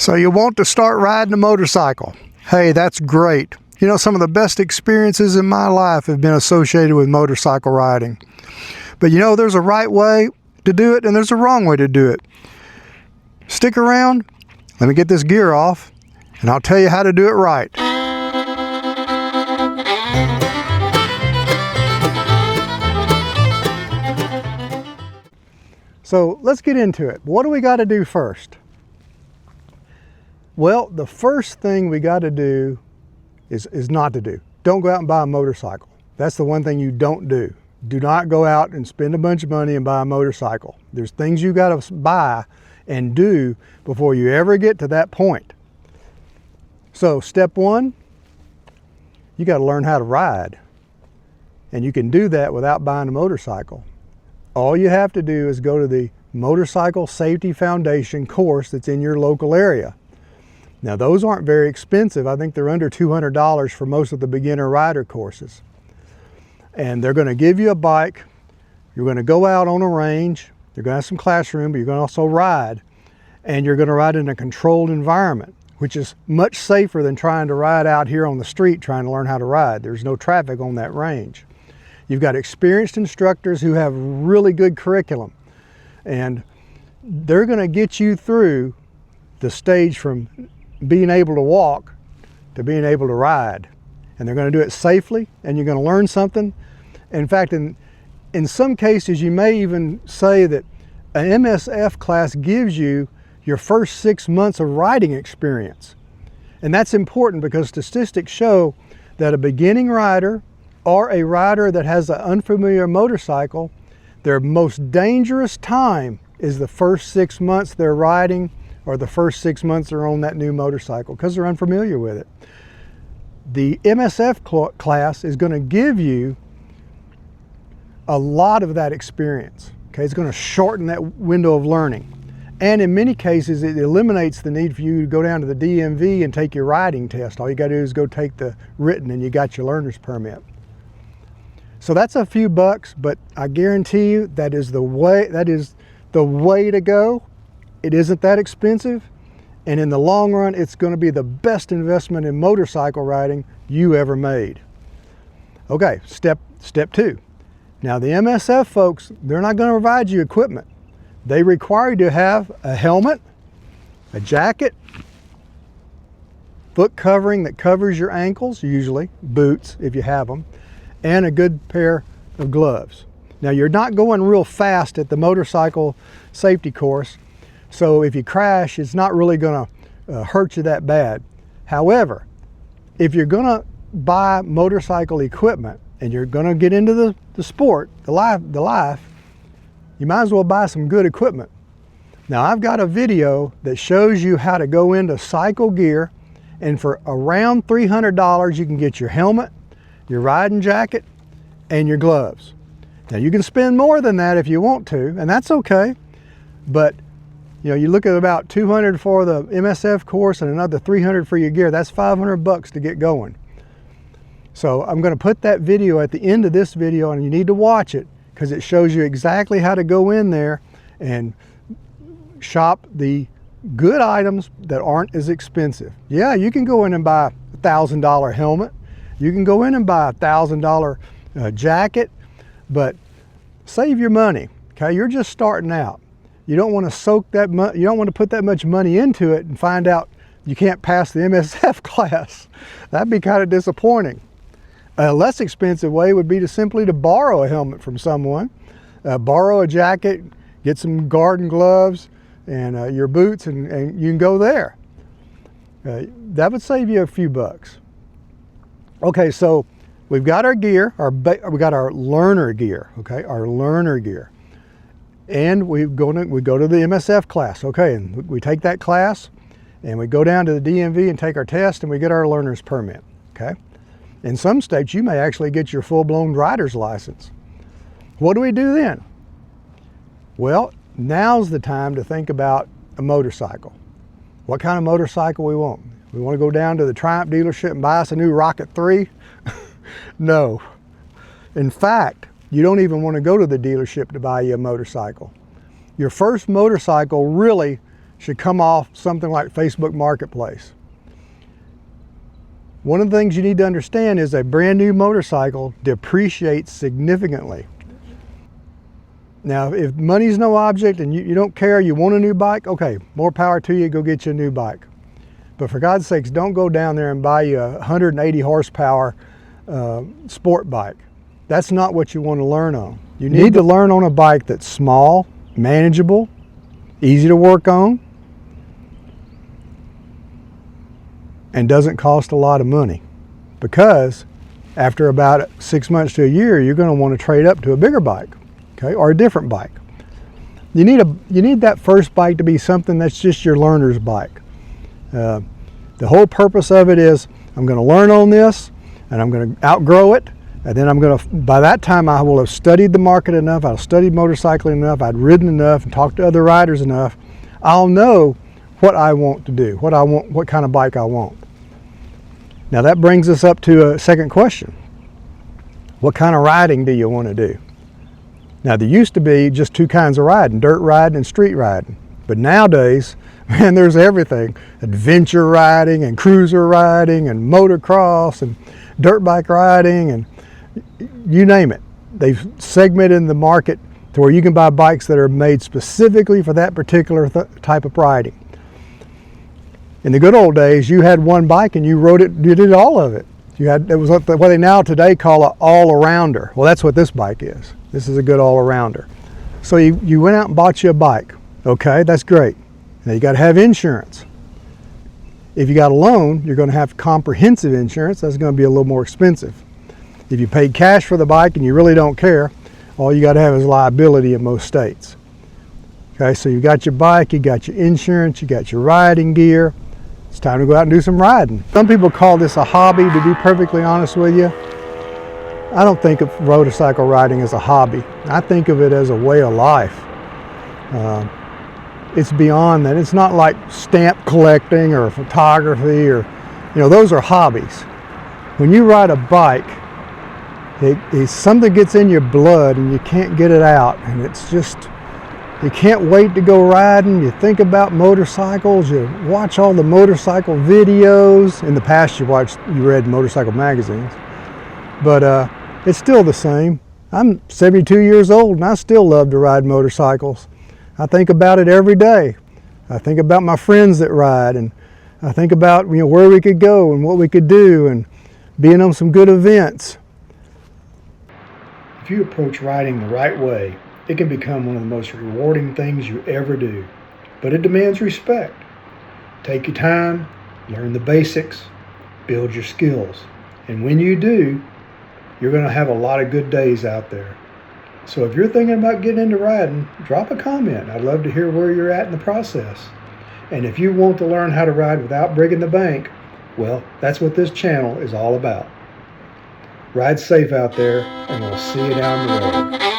So you want to start riding a motorcycle. Hey, that's great. You know, some of the best experiences in my life have been associated with motorcycle riding. But you know, there's a right way to do it and there's a wrong way to do it. Stick around, let me get this gear off, and I'll tell you how to do it right. So let's get into it. What do we got to do first? Well, the first thing we got to do is not to do. Don't go out and buy a motorcycle. That's the one thing you don't do. Do not go out and spend a bunch of money and buy a motorcycle. There's things you got to buy and do before you ever get to that point. So step one, you got to learn how to ride. And you can do that without buying a motorcycle. All you have to do is go to the Motorcycle Safety Foundation course that's in your local area. Now those aren't very expensive. I think they're under $200 for most of the beginner rider courses. And they're going to give you a bike. You're going to go out on a range. You're going to have some classroom, but you're going to also ride. And you're going to ride in a controlled environment, which is much safer than trying to ride out here on the street trying to learn how to ride. There's no traffic on that range. You've got experienced instructors who have really good curriculum. And they're going to get you through the stage from being able to walk to being able to ride. And they're going to do it safely, and you're going to learn something. In fact, in some cases, you may even say that an MSF class gives you your first 6 months of riding experience. And that's important because statistics show that a beginning rider or a rider that has an unfamiliar motorcycle, their most dangerous time is the first 6 months they're riding or the first 6 months they're on that new motorcycle because they're unfamiliar with it. The MSF class is going to give you a lot of that experience. Okay, it's going to shorten that window of learning. And in many cases, it eliminates the need for you to go down to the DMV and take your riding test. All you got to do is go take the written and you got your learner's permit. So that's a few bucks, but I guarantee you that is the way to go. It isn't that expensive, and in the long run, it's going to be the best investment in motorcycle riding you ever made. Okay, step two. Now the MSF folks, they're not going to provide you equipment. They require you to have a helmet, a jacket, foot covering that covers your ankles, usually boots if you have them, and a good pair of gloves. Now you're not going real fast at the motorcycle safety course, so if you crash, it's not really going to hurt you that bad. However, if you're going to buy motorcycle equipment and you're going to get into the sport, the life, you might as well buy some good equipment. Now I've got a video that shows you how to go into cycle gear, and for around $300 you can get your helmet, your riding jacket, and your gloves. Now you can spend more than that if you want to, and that's okay, but you know, you look at about $200 for the MSF course and another $300 for your gear. That's $500 to get going. So I'm going to put that video at the end of this video, and you need to watch it because it shows you exactly how to go in there and shop the good items that aren't as expensive. Yeah, you can go in and buy a $1,000 helmet. You can go in and buy a $1,000 jacket, but save your money. Okay, you're just starting out. You don't want to you don't want to put that much money into it and find out you can't pass the MSF class. That'd be kind of disappointing. A less expensive way would be to simply borrow a helmet from someone, borrow a jacket, get some garden gloves and your boots, and you can go there. That would save you a few bucks. Okay, so we've got our gear, we got our learner gear, okay, our learner gear. And we go to the MSF class, okay, and we take that class and we go down to the DMV and take our test and we get our learner's permit, okay? In some states, you may actually get your full-blown driver's license. What do we do then? Well, now's the time to think about a motorcycle. What kind of motorcycle we want? We want to go down to the Triumph dealership and buy us a new Rocket 3? No. In fact, you don't even want to go to the dealership to buy you a motorcycle. Your first motorcycle really should come off something like Facebook Marketplace. One of the things you need to understand is a brand new motorcycle depreciates significantly. Now, if money's no object and you don't care, you want a new bike, okay, more power to you, go get you a new bike. But for God's sakes, don't go down there and buy you a 180 horsepower sport bike. That's not what you want to learn on. You need to learn on a bike that's small, manageable, easy to work on, and doesn't cost a lot of money. Because after about 6 months to a year, you're going to want to trade up to a bigger bike, okay, or a different bike. You need that first bike to be something that's just your learner's bike. The whole purpose of it is, I'm going to learn on this, and I'm going to outgrow it, and then I'm going to, by that time I will have studied the market enough, I'll studied motorcycling enough, I'd ridden enough and talked to other riders enough, I'll know what I want to do, what kind of bike I want. Now that brings us up to a second question. What kind of riding do you want to do? Now there used to be just two kinds of riding, dirt riding and street riding. But nowadays, man, there's everything. Adventure riding and cruiser riding and motocross and dirt bike riding and you name it. They've segmented the market to where you can buy bikes that are made specifically for that particular type of riding. In the good old days, you had one bike and you rode it, you did all of it. It was what they now today call an all-arounder. Well, that's what this bike is. This is a good all-arounder. So you went out and bought you a bike. Okay, that's great. Now you got to have insurance. If you got a loan, you're going to have comprehensive insurance. That's going to be a little more expensive. If you paid cash for the bike and you really don't care, all you got to have is liability in most states. Okay, so you got your bike, you got your insurance, you got your riding gear. It's time to go out and do some riding. Some people call this a hobby, to be perfectly honest with you. I don't think of motorcycle riding as a hobby. I think of it as a way of life. It's beyond that. It's not like stamp collecting or photography or, those are hobbies. When you ride a bike, something gets in your blood and you can't get it out, and it's just, you can't wait to go riding. You think about motorcycles, you watch all the motorcycle videos. In the past you read motorcycle magazines, but it's still the same. I'm 72 years old and I still love to ride motorcycles. I think about it every day. I think about my friends that ride, and I think about where we could go and what we could do and being on some good events. If you approach riding the right way, it can become one of the most rewarding things you ever do, but it demands respect. Take your time, learn the basics, build your skills, and when you do, you're going to have a lot of good days out there. So if you're thinking about getting into riding, drop a comment. I'd love to hear where you're at in the process. And if you want to learn how to ride without breaking the bank, well, that's what this channel is all about. Ride safe out there, and we'll see you down the road.